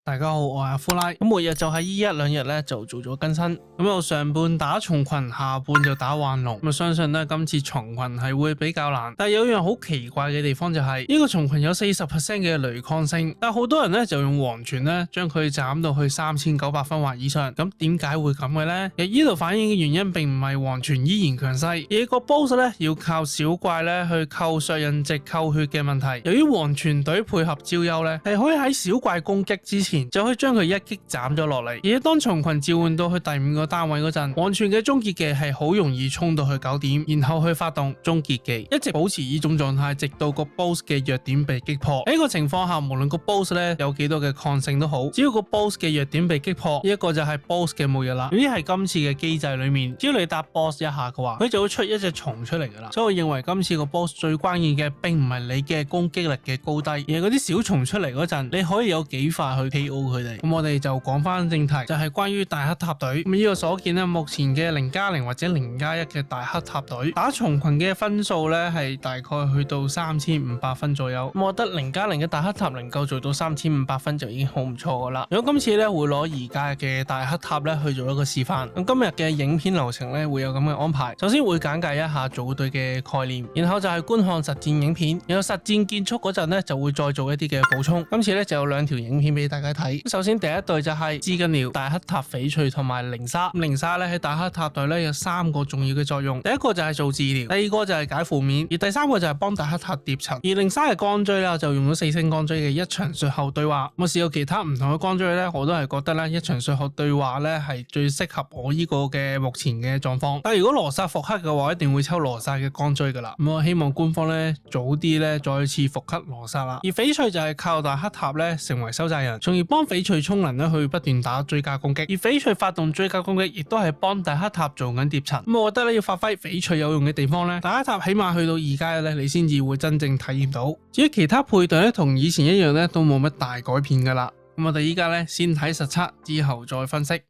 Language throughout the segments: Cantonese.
大家好，我係阿夫拉。咁每日就喺呢一兩日咧就做咗更新。咁由上半打蟲群，下半就打幻龍。咁相信咧今次蟲群係會比較難。但係有樣好奇怪嘅地方就係呢個蟲群有40% 嘅雷抗性，但係好多人咧就用黃泉咧將佢斬到去3900分或以上。咁點解會咁嘅咧？其實呢度反映嘅原因並唔係黃泉依然強勢，而個 boss 咧要靠小怪咧去扣削印值、扣血嘅問題。由於黃泉隊配合招幽咧，係可以喺小怪攻擊之前就可以將佢一擊斬咗落嚟，而當蟲群召喚到去第5個單位嗰陣，黃泉嘅終結技係好容易衝到去9點，然後去發動終結技，一直保持呢種狀態，直到個 boss 嘅弱點被擊破。喺呢個情況下，無論個 boss 咧有幾多嘅抗性都好，只要個 boss 嘅弱點被擊破，呢一個就係 boss 嘅末日啦。呢係今次嘅機制裏面，只要你打 boss 一下嘅話，佢就會出一隻蟲出嚟噶啦。所以我認為今次個 boss 最關鍵嘅並唔係你嘅攻擊力嘅高低，而係嗰啲小蟲出嚟嗰陣，你可以有幾快去 KO 佢哋。咁我哋就講翻正題，就係關於大黑塔隊。咁呢個所見咧，目前嘅0+0或者0+1嘅大黑塔隊打蟲群嘅分數咧係大概去到3500分左右。咁我覺得0+0嘅大黑塔能夠做到3500分就已經好唔錯噶啦。如果今次咧會攞而家嘅大黑塔咧去做一個示範。咁今日嘅影片流程咧會有咁嘅安排。首先會簡介一下組隊嘅概念，然後就係觀看實戰影片，然後實戰結束嗰陣咧就會再做一啲嘅補充。今次咧就有2條影片俾大家睇。首先第一隊就係知更鳥、大黑塔翡翠同埋靈沙。靈沙咧喺大黑塔隊咧有3個重要嘅作用，第一個就係做治療，第二個就係解負面，而第三個就係幫大黑塔疊層。而靈沙嘅光錐啦就用咗4星光錐嘅一場術後對話。我試過其他唔同嘅光錐咧，我都係覺得咧一場術後對話咧係最適合我呢個嘅目前嘅狀況。但係如果羅薩復刻嘅話，一定會抽羅薩嘅光錐噶啦。咁我希望官方咧早啲咧再次復刻羅薩啦。而翡翠就係靠大黑塔咧成為收債人，從而幫翡翠充能咧去不斷打追加攻擊。而翡翠發動追加攻擊，亦都係幫大黑塔做緊疊層。咁我覺得咧要發揮翡翠有用嘅地方咧，大黑塔起碼去到2+1咧，你先至會真正體驗到。至於其他配對咧，同以前一樣咧，都冇乜大改變噶啦。咁我哋依家咧先睇實測，之後再分析。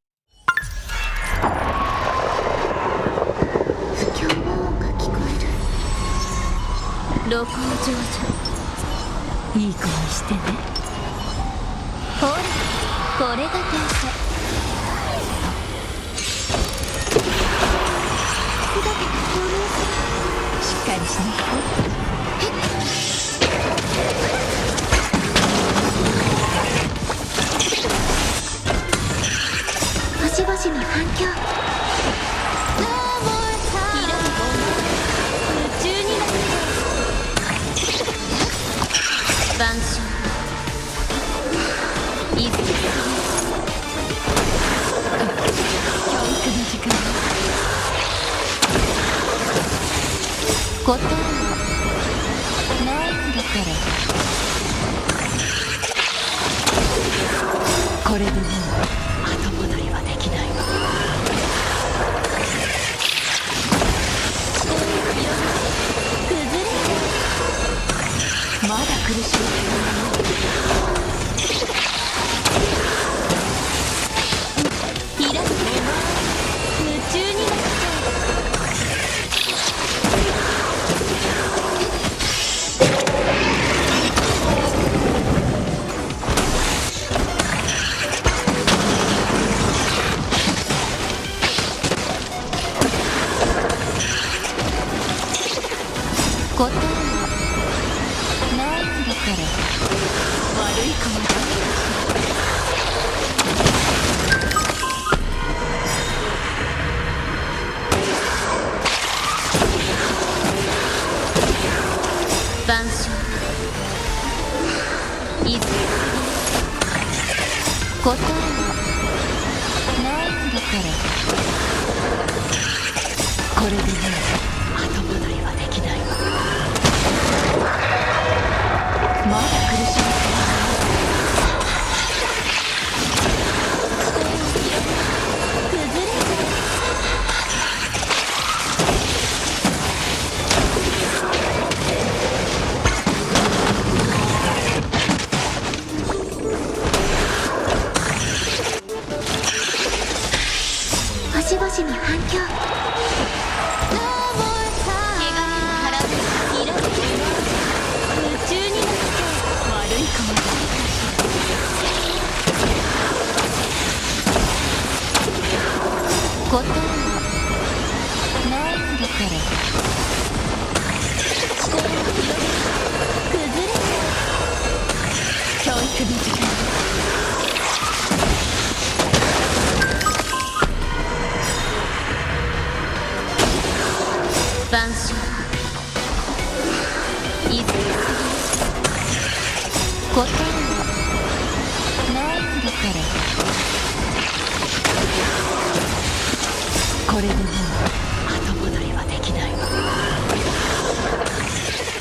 露光少女いい子にしてね。ほらこれが天才。姿が透明する。しっかりしなさい。星々の反響。晩秋いずれ教育の時間答えはないんだからこれでもう後戻りはできないわ。崩れちゃう。まだ苦しい。答えはないんだから悪いかもだ。晩秋いずれ答えはないんだからこれでもう後戻りはできないわ。まだ苦しい。崩れちゃう。答えはないんだから。これでもう後戻りはできないわ。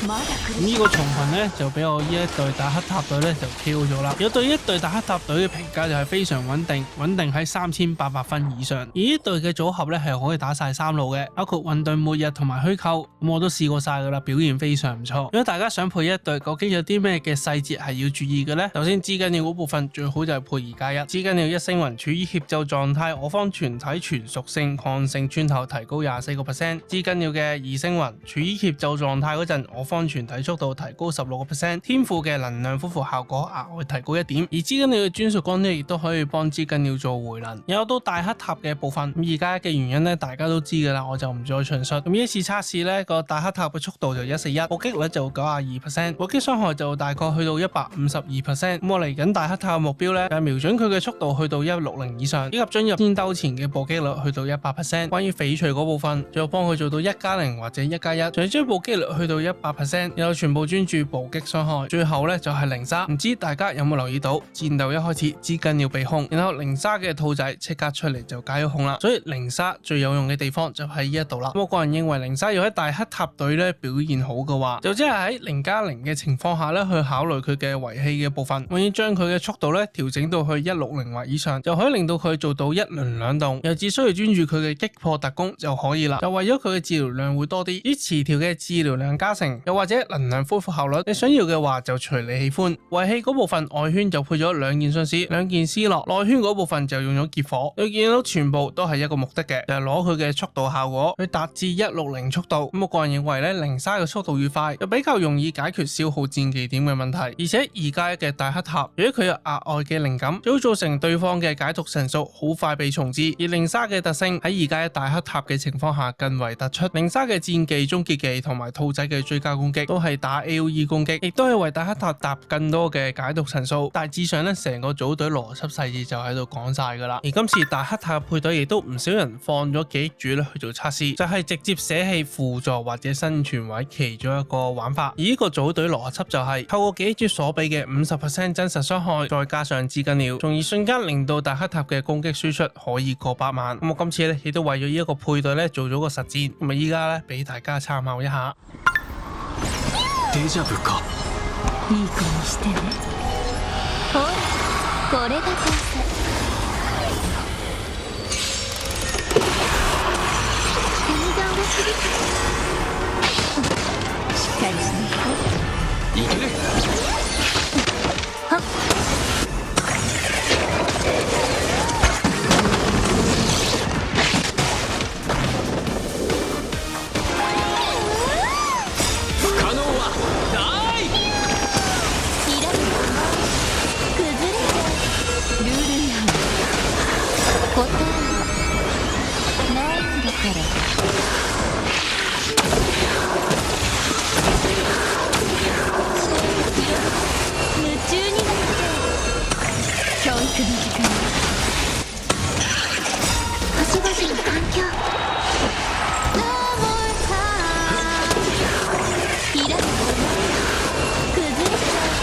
まだ苦しい。呢個重群咧就俾我呢一隊大黑塔隊咧就 KO 咗啦。有對呢一隊大黑塔隊嘅評價就係非常穩定，穩定喺3800分以上。而呢隊嘅組合咧係可以打晒3路嘅，包括混沌末日同埋虛構，咁我都試過晒噶啦，表現非常唔錯。如果大家想配一隊，究竟有啲咩嘅細節係要注意嘅呢？首先資緊要嗰部分最好就係配2+1，資緊要1星雲處於協奏狀態，我方全體全屬性抗性穿透提高24%，資緊要嘅2星雲處於協奏狀態嗰陣，我方全體速度提高16%，天賦嘅能量恢復效果額外提高1點，而資緊要嘅專屬光呢亦都可以幫資緊要做回能。有到大黑塔嘅部分，咁2+1嘅原因呢大家都知噶啦，我就唔再詳述。咁呢一次測試呢個大黑塔嘅速度就141，暴擊率就92%，暴擊傷害就大概去到152%。咁我嚟緊大黑塔嘅目標呢，就係瞄準佢嘅速度去到160以上，以及進入天兜前嘅暴擊率去到100%。關於翡翠嗰部分，最後幫佢做到1+0或者1+1，仲要將暴擊率去到100%，然後全部專注暴擊傷害。最後呢，就係零沙，唔知大家有冇留意到戰鬥一開始資緊要被控，然後零沙嘅兔仔即刻出嚟就解咗控啦。所以零沙最有用嘅地方就喺呢一度啦。我個人認為零沙要喺大黑塔隊咧表現好嘅話，就即係喺0+0嘅情況下咧去考慮佢嘅遺棄嘅部分，我要將佢嘅速度咧調整到去160或以上，就可以令到佢做到一輪兩動，又只需要專注佢嘅擊破特攻就可以啦。就為咗佢嘅治療量會多啲，以詞條嘅治療量加成，又或者能量恢復效率，你想要嘅話就隨你喜歡。遺棄嗰部分外圈就配咗2件信使、2件斯諾，內圈嗰部分就用咗劫火。你見到全部都係一個目的嘅，就係攞佢嘅速度效果去達至160速度。咁我個人認為咧，零沙嘅速度越快，又比較容易解決消耗戰技點嘅問題。而且2+1嘅大黑塔，如果佢有額外嘅靈感，就會造成對方嘅解讀神速好快被重置。而零沙嘅特性喺2+1大黑塔嘅情況下更為突出。零沙嘅戰技、終結技同埋兔仔嘅追加攻擊都係打 AOE 攻擊，亦都係為大黑塔搭更多嘅解讀神數。大致上咧，成個組隊邏輯細節就喺度講晒噶啦。而今次大黑塔嘅配對亦都唔少人放咗記憶柱咧去做測試，就係直接捨棄輔助或者生存位其中一個玩法。而呢個組隊邏輯就係透過記憶柱所俾嘅50% 真實傷害，再加上資緊要，從而瞬間令到大黑塔嘅攻擊輸出可以過百萬。咁我今次咧亦都為咗呢一個配對咧做咗個實戰，咁啊依家咧俾大家參考一下。デジャブか。いい子にしてね。ほら、これが天才。神顔が知りたい。しっかりしていこう。いける。はっ。答えないんだから。夢中になって教育の時間。星々の環境。開く。崩れちゃう。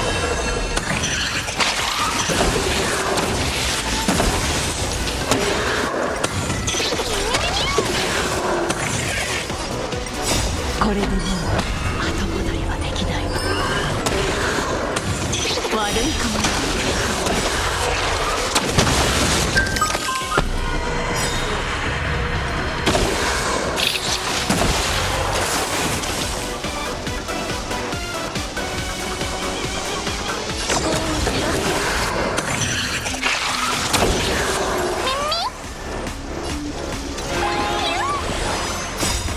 これでもう後戻りはできないわ。悪いかも。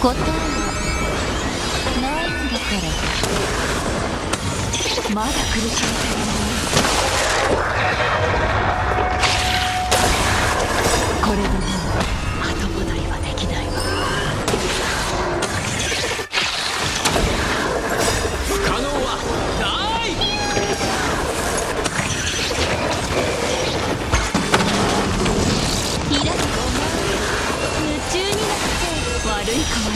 答えないんだから。まだ苦しみ足りない。これでもう後戻りはできないわ。不可能はない。開く。夢中になって悪いかも。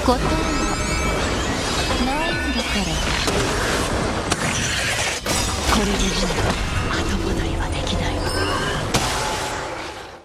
答えはないんだからこれでも後戻りはできないわ。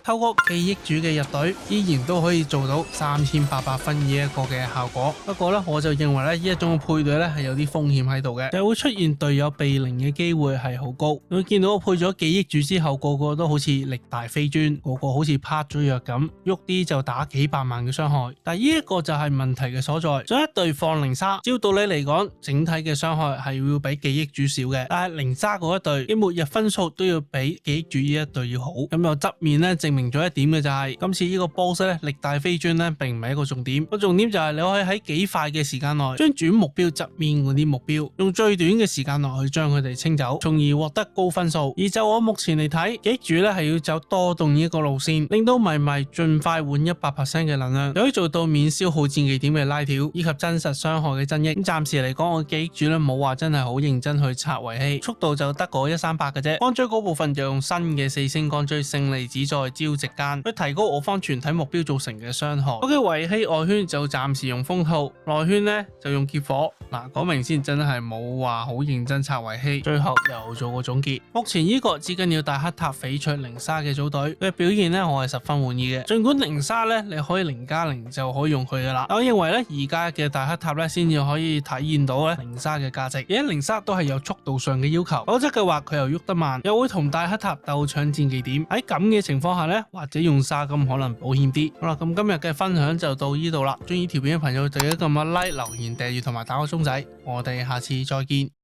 透過記憶主嘅日隊，依然都可以做到3800分呢一個嘅效果。不過咧，我就認為咧呢一種嘅配對咧係有啲風險喺度嘅，就會出現隊友被零嘅機會係好高。你會見到我配咗記憶主之後，個個都好似力大飛磚，個個好似拍咗藥咁，喐啲就打幾百萬嘅傷害。但係呢一個就係問題嘅所在。將一隊放零沙，照道理嚟講，整體嘅傷害係要比記憶主少嘅，但係零沙嗰一隊嘅末日分數都要比記憶主呢一隊要好。咁又側面咧證明咗一點嘅就係今次呢個 boss 咧力大飛磚咧並唔係一個重點，個重點就係你可以喺幾快嘅時間內將主目標側面嗰啲目標用最短嘅時間內去將佢哋清走，從而獲得高分數。而就我目前嚟睇，記憶主咧係要走多動呢一個路線，令到迷迷盡快換100% 嘅能量，又可以做到免消耗戰技點嘅拉條，以及真實傷害嘅增益。咁暫時嚟講，我記憶主咧冇話真係好認真去刷維氣，速度就得個138嘅啫。光追嗰部分就用新嘅4星光追勝利指在朝夕間去提高我方全體目標造成嘅傷害。我嘅維氣外圈就暫時用風套，內圈呢就用劫火。嗱，講明先真係冇話好認真刷維氣。最後又做個總結，目前呢個只緊要大黑塔翡翠零沙嘅組隊嘅表現呢，我係十分滿意嘅。盡管零沙呢，你可以0+0就可以用佢噶啦，我認為呢，而家嘅大黑塔呢，先至可以體現到呢零沙嘅價值。而家零沙都係有速度上嘅要求，否則嘅話佢又喐得慢，又會同大黑塔鬥搶戰技點。喺咁嘅情況下呢，或者用沙咁可能保險啲。好啦，咁今日嘅分享就到呢度啦。中意條片嘅朋友記得撳個 like、留言、訂閱同埋打個鐘仔。我哋下次再見。